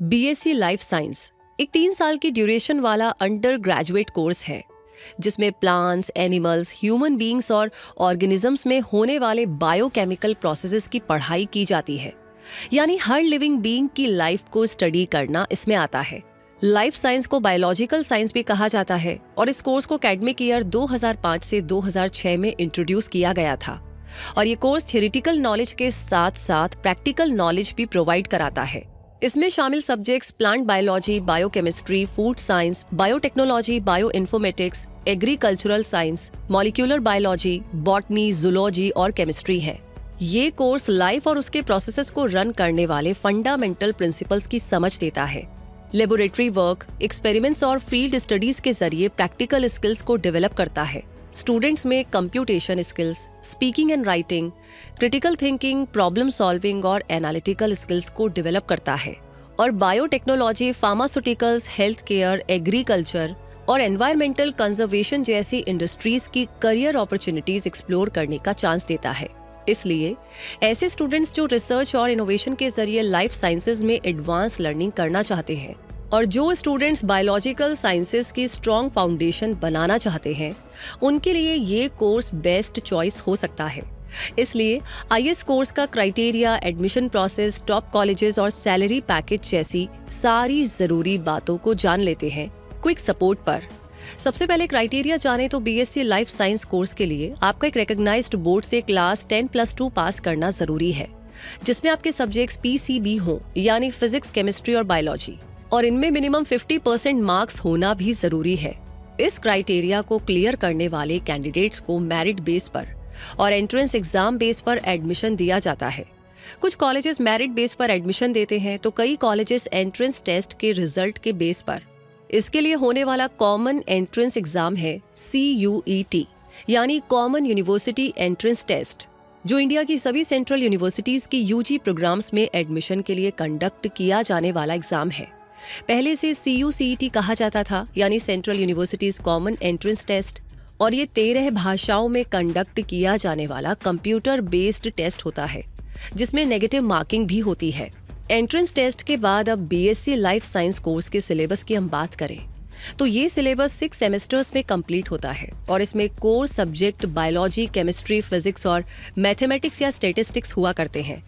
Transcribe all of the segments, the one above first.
BSc life science एक 3 साल की ड्यूरेशन वाला अंडर ग्रेजुएट कोर्स है जिसमें प्लांट्स, एनिमल्स, ह्यूमन बीइंग्स और ऑर्गेनिजम्स में होने वाले बायोकेमिकल प्रोसेसेस की पढ़ाई की जाती है। यानी हर लिविंग बीइंग की लाइफ को स्टडी करना इसमें आता है। लाइफ साइंस को बायोलॉजिकल साइंस भी कहा जाता है और इस कोर्स को एकेडमिक ईयर 2005 से 2006 में इंट्रोड्यूस किया गया था। और ये कोर्स थ्योरेटिकल नॉलेज के साथ साथ प्रैक्टिकल नॉलेज भी प्रोवाइड कराता है। इसमें शामिल subjects plant biology, biochemistry, food science, biotechnology, bio informatics, agricultural science, molecular biology, botany, zoology और केमिस्ट्री हैं। ये कोर्स लाइफ और उसके प्रोसेसेस को रन करने वाले फंडामेंटल प्रिंसिपल्स की समझ देता है। लेबोरेटरी वर्क, एक्सपेरिमेंट्स और फील्ड स्टडीज के जरिए प्रैक्टिकल स्किल्स को डेवलप करता है। स्टूडेंट्स में computation skills, speaking and writing, critical thinking, problem solving और एनालिटिकल स्किल्स को डेवलप करता है। और biotechnology, pharmaceuticals, health care, agriculture और एनवायरमेंटल कंजर्वेशन जैसी इंडस्ट्रीज की करियर अपॉर्चुनिटीज एक्सप्लोर करने का चांस देता है। इसलिए ऐसे स्टूडेंट्स जो रिसर्च और इनोवेशन के जरिए लाइफ साइंसेज में एडवांस लर्निंग करना चाहते हैं और जो स्टूडेंट्स बायोलॉजिकल साइंसेज की स्ट्रॉन्ग फाउंडेशन बनाना चाहते हैं, उनके लिए ये कोर्स बेस्ट चॉइस हो सकता है। इसलिए आईएएस कोर्स का criteria, admission process, top colleges और सैलरी पैकेज जैसी सारी जरूरी बातों को जान लेते हैं क्विक सपोर्ट पर। सबसे पहले क्राइटेरिया जाने तो बीएससी लाइफ साइंस कोर्स के लिए आपका एक रिकॉग्नाइज्ड बोर्ड से क्लास 10+2 पास करना जरूरी है, जिसमें आपके सब्जेक्ट्स पीसीबी हो यानी फिजिक्स, केमिस्ट्री और बायोलॉजी, और इनमें मिनिमम 50% मार्क्स होना भी जरूरी है। इस क्राइटेरिया को क्लियर करने वाले कैंडिडेट्स को मेरिट बेस पर और एंट्रेंस एग्जाम बेस पर एडमिशन दिया जाता है। कुछ कॉलेजेस मेरिट बेस पर एडमिशन देते हैं तो कई कॉलेजेस एंट्रेंस टेस्ट के रिजल्ट के बेस पर। इसके लिए होने वाला कॉमन एंट्रेंस एग्जाम है CUET यानी कॉमन यूनिवर्सिटी एंट्रेंस टेस्ट, जो इंडिया की सभी सेंट्रल यूनिवर्सिटीज की यूजी प्रोग्राम्स में एडमिशन के लिए कंडक्ट किया जाने वाला एग्जाम है। पहले से CUCET कहा जाता था यानी central universities common entrance test, और ये 13 भाषाओं में कंडक्ट किया जाने वाला कंप्यूटर बेस्ड टेस्ट होता है जिसमें नेगेटिव मार्किंग भी होती है। एंट्रेंस टेस्ट के बाद अब बीएससी लाइफ साइंस कोर्स के सिलेबस की हम बात करें तो ये सिलेबस 6 सेमेस्टर्स में कंप्लीट होता है और इसमें core subject biology, chemistry, physics और मैथमेटिक्स या स्टैटिस्टिक्स हुआ करते हैं।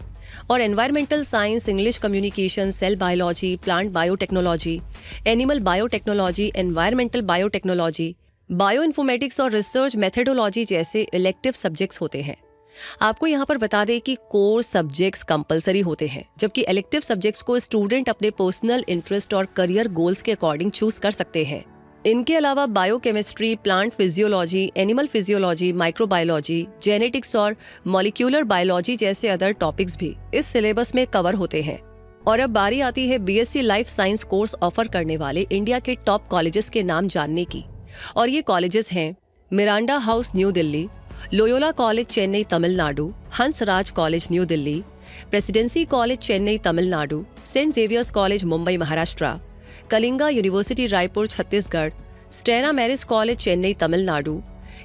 और environmental science, English communication, cell biology, plant biotechnology, animal biotechnology, environmental biotechnology, bio informatics और रिसर्च मेथडोलॉजी जैसे इलेक्टिव सब्जेक्ट्स होते हैं। आपको यहाँ पर बता दें कि कोर सब्जेक्ट्स कंपलसरी होते हैं, जबकि इलेक्टिव सब्जेक्ट्स को स्टूडेंट अपने पर्सनल इंटरेस्ट और करियर गोल्स के अकॉर्डिंग चूज कर सकते हैं। इनके अलावा biochemistry, plant physiology, animal physiology, microbiology, genetics और मॉलिक्यूलर बायोलॉजी जैसे अदर टॉपिक्स भी इस सिलेबस में कवर होते हैं। और अब बारी आती है BSc life science course offer करने वाले इंडिया के टॉप कॉलेजेस के नाम जानने की। और ये कॉलेजेस हैं Miranda House New Delhi, Loyola college Chennai Tamil Nadu, Hansraj college New Delhi, presidency college Chennai Tamil Nadu, saint Xavier's college Mumbai Maharashtra, Kalinga university Raipur Chhattisgarh, Stella Maris college Chennai Tamil Nadu,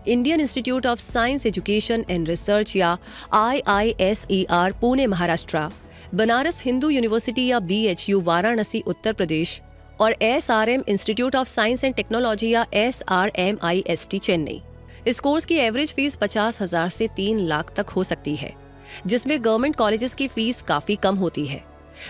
Indian institute of science education and research या IISER पुणे महाराष्ट्र, बनारस हिंदू यूनिवर्सिटी या BHU वाराणसी उत्तर प्रदेश, और SRM institute of science and technology या SRMIST चेन्नई। इस course की average fees 50,000 से 3 लाख तक हो सकती है, जिसमें गवर्नमेंट कॉलेजेस की फीस काफी कम होती है।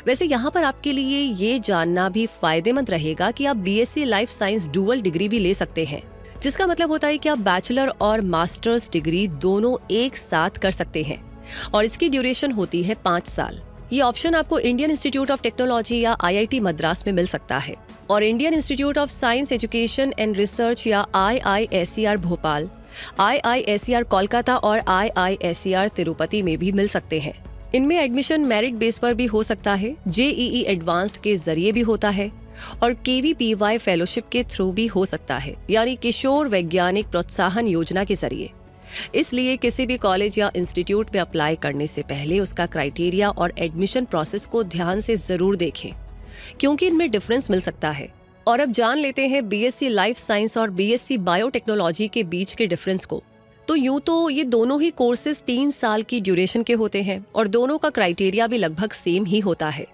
वैसे यहाँ पर आपके लिए ये जानना भी फायदेमंद रहेगा कि आप BSc life science dual degree भी ले सकते हैं, जिसका मतलब होता है कि आप बैचलर और मास्टर्स डिग्री दोनों एक साथ कर सकते हैं और इसकी ड्यूरेशन होती है 5 साल। ये ऑप्शन आपको इंडियन इंस्टीट्यूट ऑफ टेक्नोलॉजी या IIT मद्रास में मिल सकता है और Indian institute of science education and research या IISER भोपाल, IISER कोलकाता और IISER तिरुपति में भी मिल सकते हैं। इनमें एडमिशन मेरिट बेस पर भी हो सकता है, JEE एडवांस्ड के जरिए भी होता है और KVPY फेलोशिप के थ्रू भी हो सकता है, यानी किशोर वैज्ञानिक प्रोत्साहन योजना के जरिए। इसलिए किसी भी कॉलेज या इंस्टीट्यूट में अप्लाई करने से पहले उसका क्राइटेरिया और एडमिशन प्रोसेस को ध्यान से जरूर देखें, क्योंकि इनमें डिफरेंस मिल सकता है। और अब जान लेते हैं बीएससी लाइफ साइंस और बीएससी बायोटेक्नोलॉजी के बीच के डिफरेंस को। तो यूं तो ये दोनों ही कोर्सेज 3 साल की ड्यूरेशन के होते हैं और दोनों का क्राइटेरिया भी लगभग सेम ही होता है।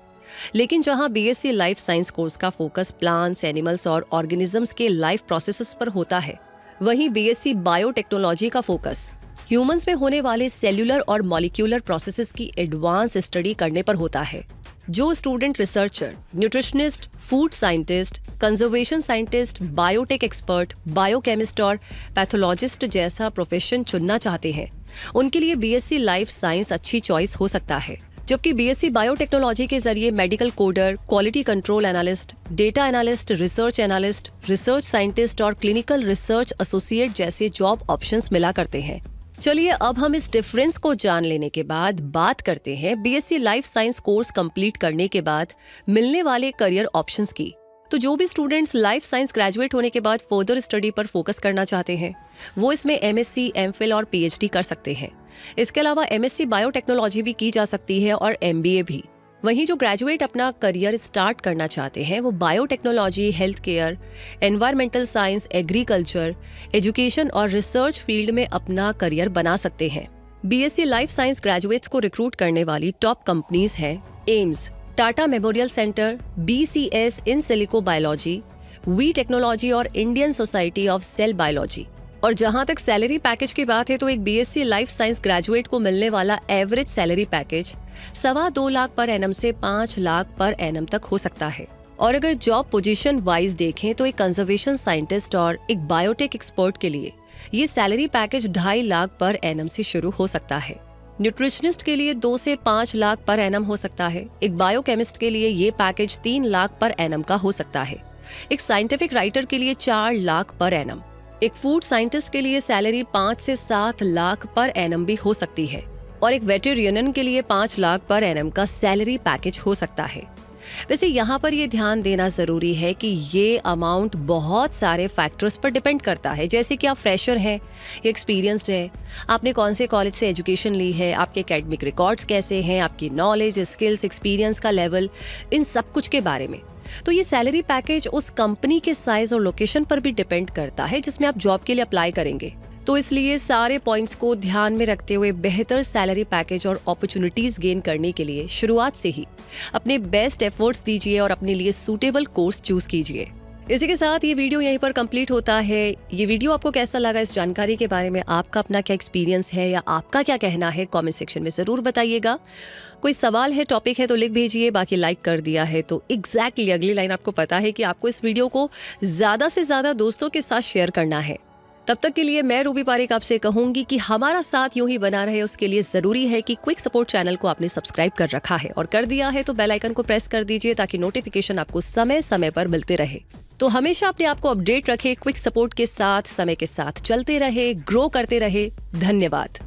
लेकिन जहां बीएससी लाइफ साइंस कोर्स का फोकस प्लांट्स, एनिमल्स और ऑर्गेनिजम्स के लाइफ प्रोसेसेस पर होता है, वहीं बीएससी बायोटेक्नोलॉजी का फोकस ह्यूमंस में होने वाले सेल्यूलर और मॉलिक्यूलर प्रोसेसेस की एडवांस स्टडी करने पर होता है। जो student researcher, nutritionist, food scientist, conservation scientist, biotech expert, biochemist और पैथोलॉजिस्ट जैसा प्रोफेशन चुनना चाहते हैं, उनके लिए बीएससी लाइफ साइंस अच्छी चॉइस हो सकता है। जबकि बीएससी बायोटेक्नोलॉजी के जरिए medical coder, quality control analyst, data analyst, research scientist और क्लिनिकल रिसर्च एसोसिएट जैसे जॉब ऑप्शंस मिला करते हैं। चलिए अब हम इस डिफरेंस को जान लेने के बाद बात करते हैं BSc life science course complete करने के बाद मिलने वाले करियर ऑप्शंस की। तो जो भी स्टूडेंट्स लाइफ साइंस ग्रेजुएट होने के बाद फर्दर स्टडी पर फोकस करना चाहते हैं, वो इसमें एमएससी, एमफिल और पीएचडी कर सकते हैं। इसके अलावा एमएससी बायोटेक्नोलॉजी भी की जा सकती है और एमबीए भी। वहीं जो ग्रेजुएट अपना करियर स्टार्ट करना चाहते हैं, वो biotechnology, health care, environmental science, agriculture, education और रिसर्च फील्ड में अपना करियर बना सकते हैं। बीएससी लाइफ साइंस ग्रेजुएट्स को रिक्रूट करने वाली टॉप कंपनीज हैं AIIMS, Tata memorial centre, BCS in silico biology, V technology और Indian society of cell biology. और जहां तक सैलरी पैकेज की बात है, तो एक बीएससी लाइफ साइंस ग्रेजुएट को मिलने वाला average salary package 2.25 lakh per annum से 5 लाख पर एनम तक हो सकता है। और अगर जॉब पोजीशन वाइज देखें तो एक कंजर्वेशन साइंटिस्ट और एक बायोटेक एक्सपर्ट के लिए ये salary package 2.5 lakh per annum से शुरू हो सकता है। न्यूट्रिशनिस्ट के लिए 2 से 5 लाख पर एनम हो सकता है। एक बायोकेमिस्ट के लिए ये पैकेज 3 लाख पर एनम का हो सकता है। एक साइंटिफिक राइटर के लिए 4 लाख पर एनम। एक फूड साइंटिस्ट के लिए सैलरी 5 से 7 लाख पर एनम भी हो सकती है। और एक वेटेरियन के लिए 5 लाख पर एनम का सैलरी पैकेज हो सकता है। वैसे यहाँ पर ये ध्यान देना जरूरी है कि ये अमाउंट बहुत सारे फैक्टर्स पर डिपेंड करता है, जैसे कि आप फ्रेशर हैं, एक्सपीरियंस्ड है, आपने कौन से कॉलेज से एजुकेशन ली है, आपके एकेडमिक रिकॉर्ड्स कैसे हैं, आपकी नॉलेज, स्किल्स, एक्सपीरियंस का लेवल, इन सब कुछ के बारे में। तो ये सैलरी पैकेज उस कंपनी के साइज और लोकेशन पर भी डिपेंड करता है जिसमें आप जॉब के लिए अप्लाई करेंगे। तो इसलिए सारे पॉइंट्स को ध्यान में रखते हुए बेहतर सैलरी पैकेज और अपॉर्चुनिटीज गेन करने के लिए शुरुआत से ही अपने बेस्ट एफर्ट्स दीजिए और अपने लिए सूटेबल कोर्स चूज कीजिए। इसी के साथ ये वीडियो यहीं पर कंप्लीट होता है। ये वीडियो आपको कैसा लगा, इस जानकारी के बारे में आपका अपना क्या एक्सपीरियंस है या आपका क्या कहना है, कमेंट सेक्शन में जरूर बताइएगा। कोई सवाल है, टॉपिक है तो लिख भेजिए। बाकी लाइक कर दिया है तो एग्जैक्टली अगली लाइन आपको पता है कि आपको इस वीडियो को ज्यादा से ज्यादा दोस्तों के साथ शेयर करना है। तब तक के लिए मैं रूबी पारेख आपसे कहूंगी कि हमारा साथ यूं ही बना रहे, उसके लिए जरूरी है कि क्विक सपोर्ट चैनल को आपने सब्सक्राइब कर रखा है, और कर दिया है तो बेल आइकन को प्रेस कर दीजिए ताकि नोटिफिकेशन आपको समय समय पर मिलते रहे। तो हमेशा अपने आप को अपडेट रखें, क्विक सपोर्ट के साथ समय के साथ चलते रहे, ग्रो करते रहे। धन्यवाद।